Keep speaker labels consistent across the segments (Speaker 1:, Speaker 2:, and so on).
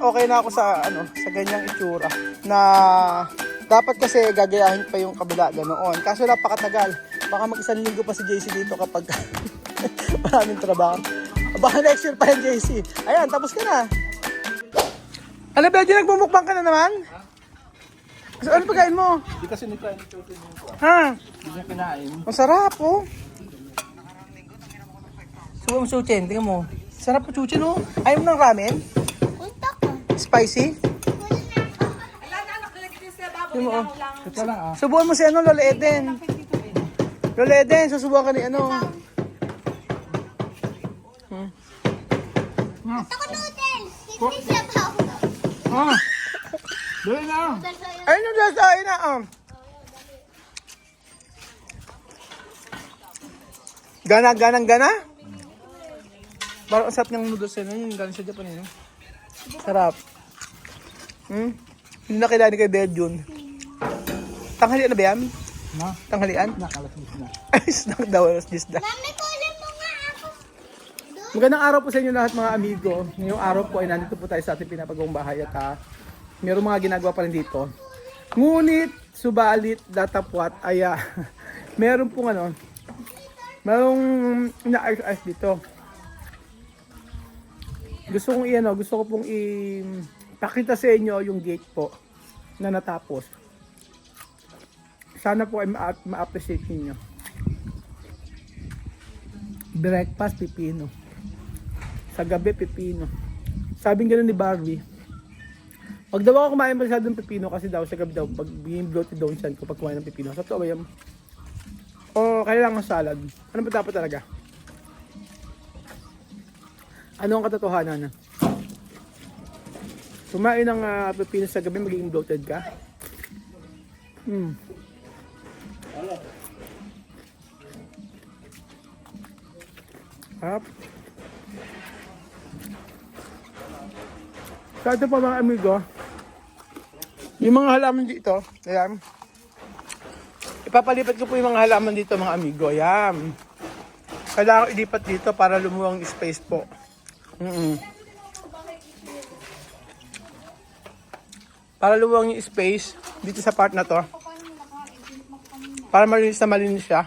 Speaker 1: Okay na ako sa sa ganyang itsura na dapat kasi gagayahin pa yung kabila ganoon. Kaso napakatagal. Baka mag-isang linggo pa si JC dito kapag maraming trabaho. Baka next year pa yan, JC. Ayan, tapos ka na. Ano ba, nagmumukbang ka na naman? So, ano pagkain mo?
Speaker 2: Hindi kasi nikain ito.
Speaker 1: Ha?
Speaker 2: Hindi niya kinain.
Speaker 1: Ang sarap, oh. Suwang suchin, tingnan mo. Sarap po suchin, oh. Ayaw mo ng ramen? Spicy? Tingnan mo, oh.
Speaker 2: Ito lang ah.
Speaker 1: Subukan mo si Lola Eden. Lola Eden, susubukan ka ni
Speaker 3: Ako noodles! Hindi siya pa.
Speaker 2: Ah! Dali na!
Speaker 1: Ay, noodles, ay na, Gana, ganang gana? Parang ang sarap niyang noodles yun. Galing sa Japan yun. Sarap. Hindi na kailangan kay Bejun. Tanghalian na ba yan?
Speaker 2: Na?
Speaker 1: Tanghalian?
Speaker 2: Nakalasmis na.
Speaker 1: Ay, snack daw. Alas 10 na.
Speaker 3: Mami, kunin mo nga ako.
Speaker 1: Magandang araw po sa inyo lahat mga amigo. Ngayong araw po ay nandito po tayo sa ating pinapagawang bahay at mayroong mga ginagawa pa rin dito. Ngunit, subalit, datapwat ay meron pong merong na-ice dito. Gusto ko pong ipakita sa inyo yung gate po na natapos. Sana po ay ma-appreciate niyo. Breakfast pipino. Sa gabi pipino. Sabing gano'n ni Barbie. Pag daw ako kumain masyadong pipino kasi daw sa gabi daw pag being bloated daw siya ko pag kumain ng pipino. Sa totoo ba yan? O kailangan salad. Ano ba dapat talaga? Ano ang katotohanan? Kumain ng pipino sa gabi magiging bloated ka? Harap. So ito po mga amigo, yung mga halaman dito, ayan. Ipapalipat ko po yung mga halaman dito mga amigo, ayan. Kailangan ilipat dito para lumuwang space po. Para lumuwang yung space dito sa part na to. Para malinis siya.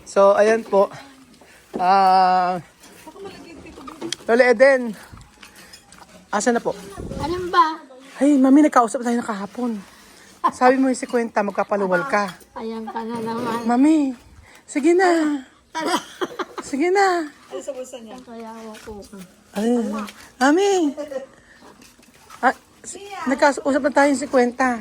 Speaker 1: So, ayan po. Lola Eden. Asa na po?
Speaker 3: Alam ba?
Speaker 1: Hey, mami, nagkausap tayo na kahapon. Sabi mo yung si Kwenta, magkapaluwal ka.
Speaker 3: Ayan ka na naman.
Speaker 1: Mami, sige na. Sige na.
Speaker 3: Kaya ako.
Speaker 1: Ay, mami. Nagkausap na tayo si Kwenta.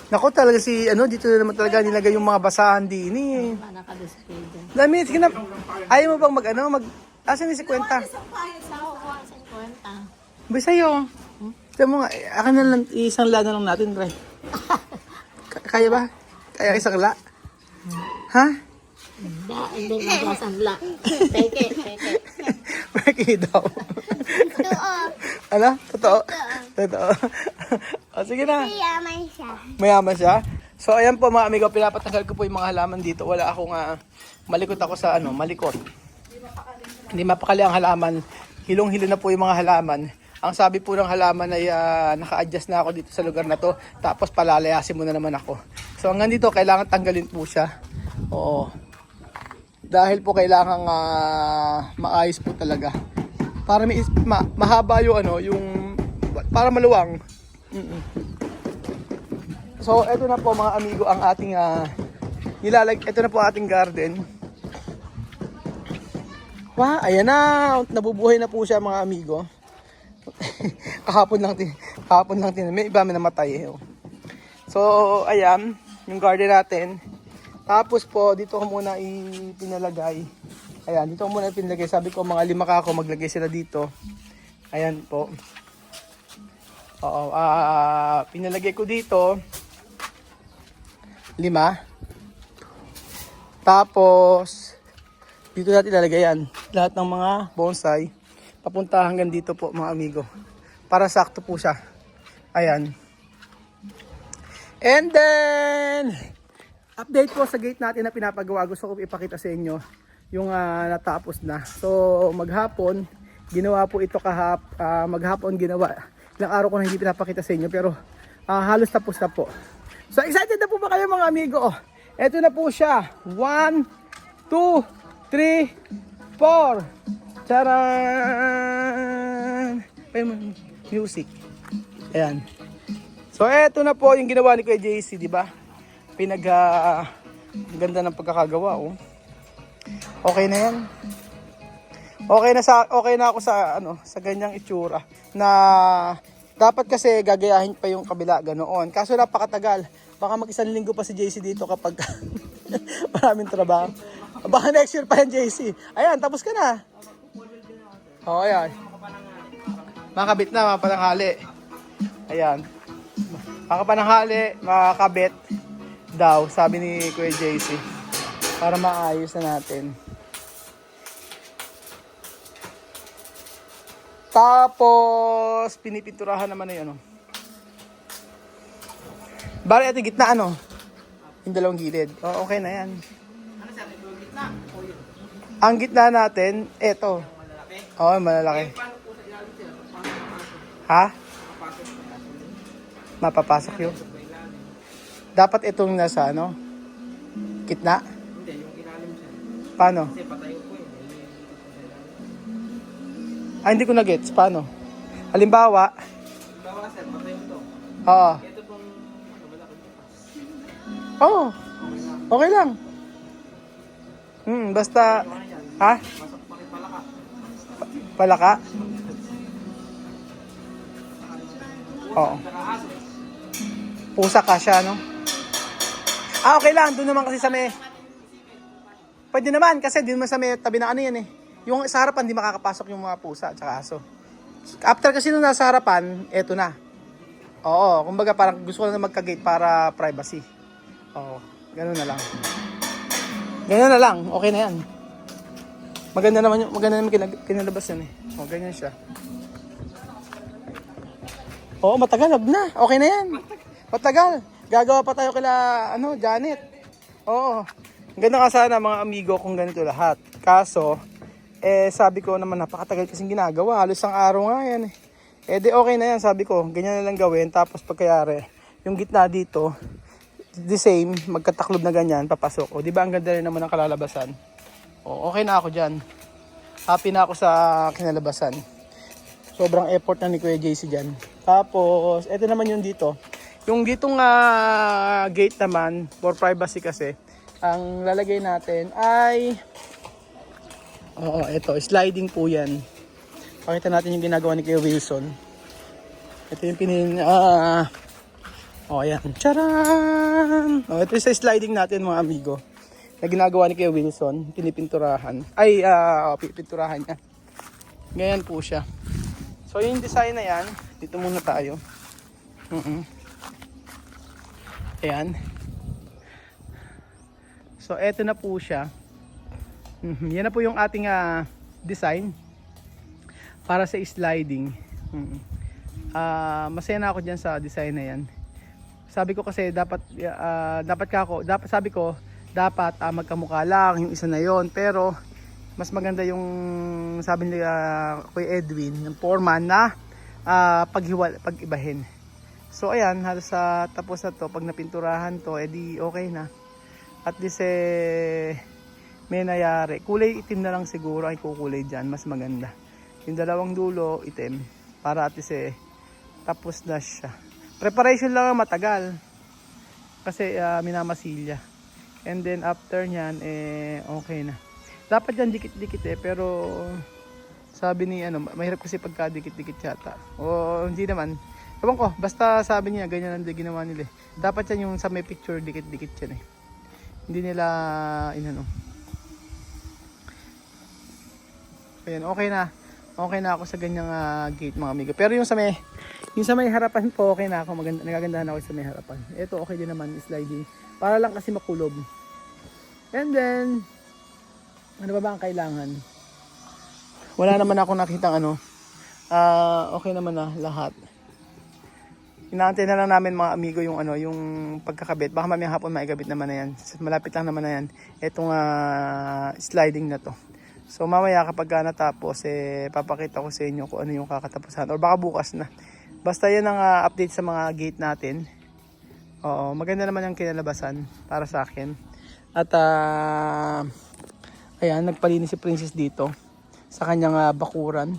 Speaker 1: Naku talaga dito na naman talaga nilagay yung mga basahan din eh.
Speaker 3: Nakadisplay din.
Speaker 1: Dami, sige na. Ayaw mo bang asan ni si Kwenta?
Speaker 3: Sa kuha sa kwenta.
Speaker 1: Ba sa'yo? Sabi mo nga, akin na lang, isang la na lang natin, Ray. Kaya ba? Kaya isang la? Ha?
Speaker 3: Hindi magkasanla. Peke.
Speaker 1: Pwede daw.
Speaker 3: Totoo.
Speaker 1: Ano? Totoo? Totoo. O, sige na.
Speaker 3: Mayaman siya.
Speaker 1: Mayaman siya. So, ayan po mga amigo, pinapatagal ko po yung mga halaman dito. Wala akong malikot ako sa malikot. Hindi mapakali ang halaman. Hilong-hilo na po yung mga halaman. Ang sabi po ng halaman ay naka-adjust na ako dito sa lugar na to. Tapos palalayasin mo na naman ako. So hanggang dito kailangan tanggalin po siya. Oo. Dahil po kailangan maayos po talaga. Para mahaba yung para maluwang. So eto na po mga amigo ang ating ito na po ating garden. Wow, ayan na. Nabubuhay na po siya mga amigo. kahapon lang may iba may namatay. So, ayan, yung garden natin. Tapos po, dito ko muna ipinalagay. Ayan, dito ko muna ipinalagay. Sabi ko, mga 5 kako, maglagay sila dito. Ayan po. Oo, pinalagay ko dito. 5. Tapos, dito natin ilalagay yan. Lahat ng mga bonsai. Papunta hanggang dito po mga amigo. Para sakto po siya. Ayan. And then, update po sa gate natin na pinapagawa. Gusto ko ipakita sa inyo yung natapos na. So, maghapon, Ginawa po ito maghapon ginawa. Ilang araw ko na hindi pinapakita sa inyo pero halos tapos na po. So excited na po ba kayo mga amigo? Oh, eto na po siya. 1, 2, 3, 4. Charan! Music. Ayan. So eto na po yung ginawa ni Kuya JC, di ba? Ganda ng pagkakagawa, oh. Okay na 'yan. Okay na ako sa ganyang itsura na dapat kasi gagayahin pa yung kabila ganoon. Kaso napakatagal. Baka mag-isang linggo pa si JC dito kapag maraming trabaho. Baka next year pa yan JC. Ayan, tapos ka na. Oh, ayan. Makabit na, mapananghali. Ayan. Makapananghali, makakabit daw, sabi ni Kuya JC. Para maayos na natin. Tapos, pinipinturahan naman na yun. Bari ito gitna yung dalawang gilid. Oh, okay na yan.
Speaker 2: Ano sabi ko, gitna? O yun?
Speaker 1: Ang gitna natin, eto. Oo, malalaki. Ha? Mapapasok yun. Dapat itong nasa gitna?
Speaker 2: Hindi, yung ilalim siya.
Speaker 1: Paano?
Speaker 2: Kasi patayo ko eh.
Speaker 1: Hindi ko na-gets. Paano? Halimbawa,
Speaker 2: Bawa sir, patayo to.
Speaker 1: oo.
Speaker 2: Ito pong malaki bukas.
Speaker 1: Oo. Okay lang. Basta,
Speaker 2: Ano yan?
Speaker 1: ha?
Speaker 2: Pasok palaka.
Speaker 1: Palaka? Oo.
Speaker 2: Saka aso.
Speaker 1: Pusa ka siya, okay lang. Doon naman kasi sa may... Pwede naman kasi doon naman sa may tabi na yan eh. Yung sa harapan, di makakapasok yung mga pusa at saka aso. After kasi nung nasa harapan, eto na. Oo, kumbaga parang gusto ko na magka-gate para privacy. Oo, ganun na lang. Ganyan na lang, okay na yan. Maganda naman kinalabas yan eh. O, ganyan siya. Oo, matagal, wag na. Okay na yan. Matagal. Gagawa pa tayo kila, Janet. Oo. Ganda ka sana mga amigo kung ganito lahat. Kaso, sabi ko naman napakatagal kasing ginagawa. Halos ang araw nga yan eh. Di okay na yan, sabi ko. Ganyan na lang gawin. Tapos pagkayari, yung gitna dito, the same, magkataklob na ganyan, papasok. O, di ba ang ganda rin naman ng kalalabasan? O, okay na ako dyan. Happy na ako sa kinalabasan. Sobrang effort na ni Kuya JC dyan. Tapos, eto naman yung dito. Yung ditong gate naman, for privacy kasi, ang lalagay natin ay... eto, sliding po yan. Pakita natin yung ginagawa ni Kuya Wilson. Ito yung ayan. Charan! Ito yung sa sliding natin mga amigo. Na ginagawa ni Kuya Wilson. Pinipinturahan. Pipinturahan niya. Ganyan po siya. So yung design na yan, dito muna tayo. Ayan. So eto na po siya. Yan na po yung ating design para sa sliding. Masaya na ako dyan sa design na yan. Sabi ko kasi dapat magkamukha lang yung isa na yon, pero mas maganda yung sabi ni Kuya Edwin, yung foreman na pag-ibahin. So ayan, halos tapos na to, pag napinturahan to, edi okay na. At least may nangyari. Kulay itim na lang siguro ay kukulay dyan, mas maganda. Yung dalawang dulo itim para at least tapos na siya. Preparation lang matagal kasi minamasilya. And then after nyan okay na. Dapat yan dikit-dikit pero sabi ni mahirap kasi pagka dikit-dikit yata. O hindi naman. Ewan ko, basta sabi niya ganyan ang ginawa nila. Dapat yan yung sa may picture dikit-dikit yan Hindi nila Ayan, okay na. Okay na ako sa ganyang gate mga amigo. Pero yung sa may harapan po, okay na ako. Nagagandahan ako sa may harapan. Ito okay din naman, sliding. Para lang kasi makulob. And then, ano ba ang kailangan? Wala naman ako nakitang okay naman na lahat. Inaantay na lang namin mga amigo yung yung pagkakabit. Baka mamayang hapon maigabit naman na yan. Malapit lang naman na yan. Itong sliding na to. So mamaya kapag natapos, papakita ko sa inyo kung ano yung kakatapusan. Or baka bukas na. Basta yan ang update sa mga gate natin. Oo, maganda naman yung kinalabasan para sa akin. At ayan, nagpalinis si Princess dito sa kanyang bakuran.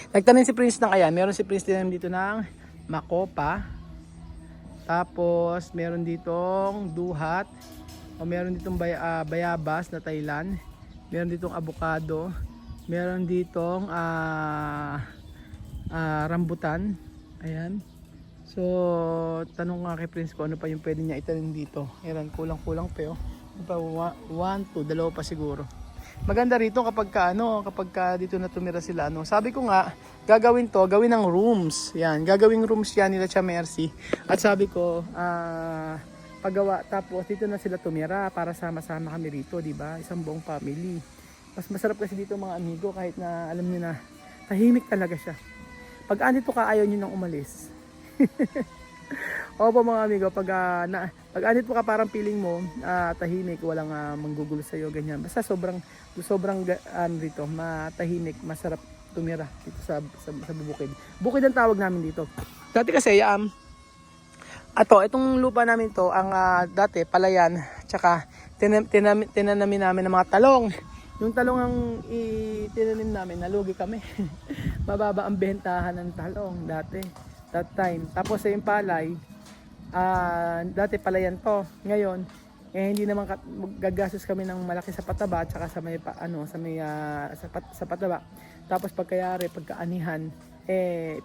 Speaker 1: Nagtanim si Prince ng ayan. Meron si Prince din dito ng makopa. Tapos meron ditong duhat. O meron ditong bayabas na Thailand. Meron ditong avocado. Meron ditong rambutan. Ayan. So, tanong nga kay Prince ko ano pa yung pwede niya itanim dito. Ayan, kulang-kulang pa yun. 1, 2, dalawa pa siguro. Maganda rito kapag dito na tumira sila. Sabi ko nga, gawin ng rooms. Yan, gagawing rooms yan nila Tia Mercy. At sabi ko, paggawa, tapos dito na sila tumira para sama-sama kami rito, di ba? Isang buong family. Mas masarap kasi dito mga amigo, kahit na alam niyo na, tahimik talaga siya. Pag andito ka, ayaw niyo nang umalis. Opo mga amigo, pag andito ka parang feeling mo tahimik, walang manggugulo sa iyo ganyan. Basta sobrang dito, matahimik, masarap tumira dito sa bukid. Bukid ang tawag namin dito. Dati kasi itong lupa namin to, ang dati palayan, tsaka tinanamin namin ng mga talong. Yung talong ang itinanim namin, nalugi kami. Mababa ang bentahan ng talong dati, that time. Tapos sa yung palay, dati palayan to. Ngayon, hindi naman gagastos kami ng malaki sa pataba at saka sa pataba. Tapos pagkaanihan,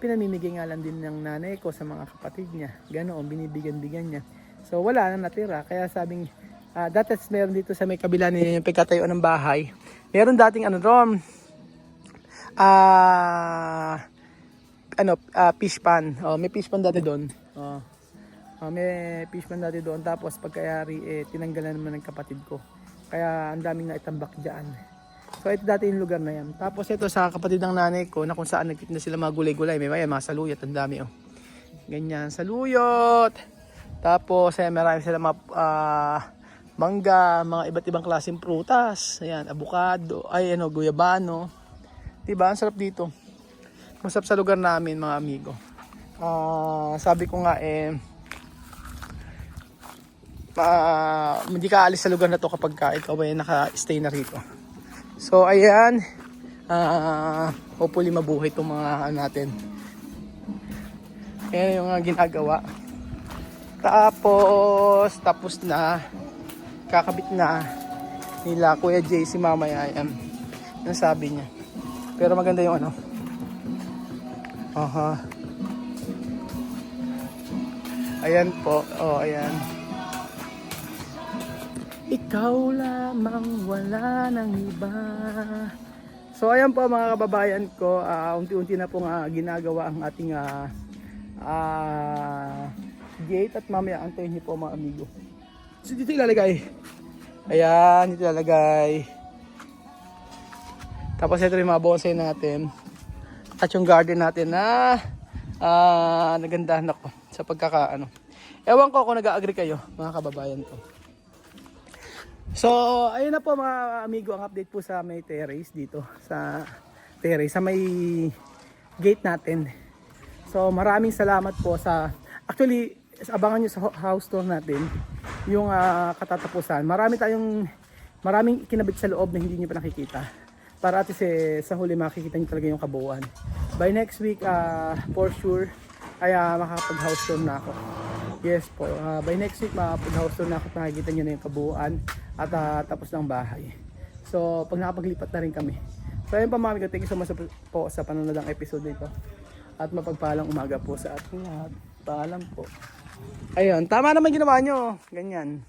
Speaker 1: pinamimigay nga lang din ng nanay ko sa mga kapatid niya. Ganoon, binibigyan niya. So wala na natira. Kaya sabing, dati meron dito sa may kabila niya yung pagkatayo ng bahay. Meron dating fish pan. May fish pan dati doon. May fish pan dati doon. Tapos pagkayari, tinanggalan naman ng kapatid ko. Kaya ang daming naitambak dyan. So ito dati yung lugar na yan. Tapos ito sa kapatid ng nanay ko, na kung saan nagtitinda sila mga gulay-gulay. May mga saluyot, ang dami ganyan, saluyot. Tapos marami sila mga mangga, mga iba't ibang klaseng prutas. Ayan, avocado, guyabano. Diba? Ang sarap dito. Masarap sa lugar namin mga amigo. Sabi ko nga hindi ka alis sa lugar na to kapag ikaw ay naka-stay na rito. So ayan, hopefully mabuhay itong mga natin. Ayan yung ginagawa. Tapos na, kakabit na nila Kuya Jay si mamaya. Ayan, yung sabi niya. Pero maganda yung ayan po, ayan. Ikaw lamang, wala nang iba. So ayan po mga kababayan ko, unti-unti na pong ginagawa ang ating gate at mamaya antayin niyo po mga amigo. So dito ilalagay. Ayan, dito ilalagay. Tapos ito yung mga bonsai natin. At yung garden natin na nagandahan ako sa pagkakaano. Ewan ko kung nag-agree kayo mga kababayan ko. So ayun na po mga amigo, ang update po sa may terrace dito. Sa terrace, sa may gate natin. So maraming salamat po sa, actually abangan nyo sa house tour natin yung katatapusan. Maraming kinabit sa loob na hindi nyo pa nakikita. Para at sa huli makikita nyo talaga yung kabuuan. By next week, for sure, ay makakapag-house tour na ako. Yes po, by next week makakapag-house tour na ako at makikita nyo na yung kabuuan at tapos ng bahay. So, pag nakapaglipat na rin kami. So, ayun pa mga amigo, thank you so much po sa panonood ng episode nito. At mapagpalang umaga po sa ating lahat. Paalam po. Ayun, tama naman ginawa nyo. Ganyan.